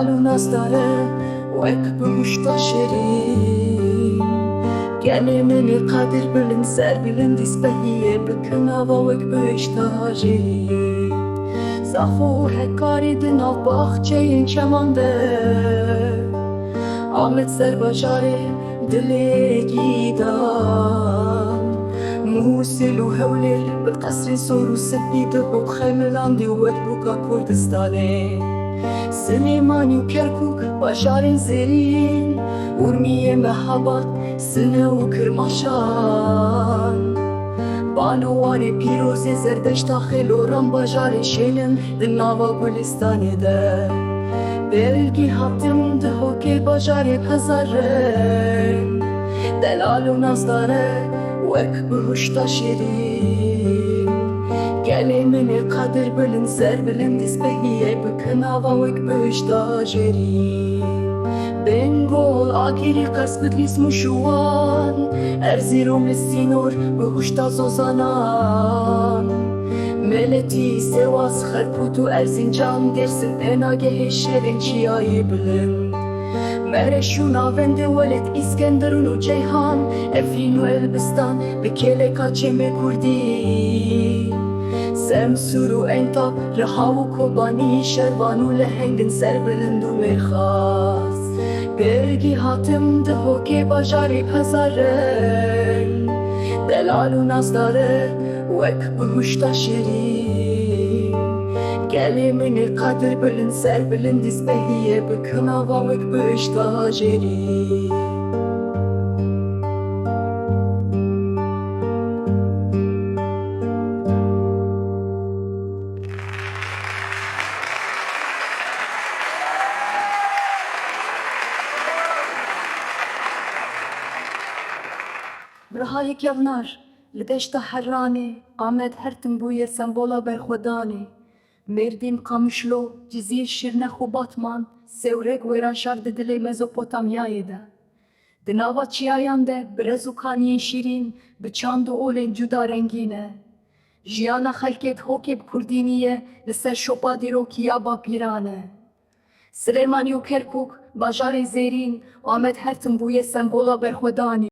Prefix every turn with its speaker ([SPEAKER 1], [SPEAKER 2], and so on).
[SPEAKER 1] دلال و نازداره وەک بمشتە شیرین گەلێ منی قادر بلند سەر بلندی سپەهیە بکەنەوە وەک بهشتا ژیرین زاخۆ و هەکاری di nav baxçeyên çeman de Amet ser bajarê dilekî dan Musil û Hewlêr bi qesrê sor û sepî dibû xemilandî wek bûka Kurdistanê Silêmanî û Kerkûk bajarên zêrîn Urmiyê Mehabat Sine û Kirmaşan Banowarê pîrozê zerdeşta xêloran bajarê şêlin di nava Gulistanê de Belgî hatim di hokê bajarê Pezarên Delal û nazdare wek bihuşta şîrîn Gelê minê qadir bilind ser bilindî spehiyê bikin ava wek bihuşta jêrîn Bengol agirî qers Bitlis Muşûwan Erzîromê Sînor bihuşta zozanan Meletî Sêwas Xerkût û Erzincan Dêrsin penagehê şerên Çiyayê bilind Mereş û Navendê Welêt İskenderun û Ceyhan Efrîn û Elbistan bi kêleka çêmê Kurdî Semsûr û Entap Rihaw û Kobanî Şervan û Lehengin ser bilind û mêrxas Belgî hatim di hokê bajarê Pezarên Delal û nazdare wek bihuşta şêrîn Gelê minê qadir bilind ser bilindî spehiyê bikin ava wek bihuşta jêrîn Birahayê kevnar li deşta Herranê Amed her tim bûye sembola berxwedanê Mêrdîn Qamişlo Cizîr Şirnex û Batman Sewrek wêran şar di dilê Mezopotamyayê de Di nava çiyayan de birez û kaniyên şîrîn bi çand û olên cuda rengîn e Jiyana xelkê di hokê bi Kurdî niye li ser şopa dîrokiya bapîran e Silêmanî û Kerkûk bajarê zêrîn Amed her tim bûye sembola berxwedanê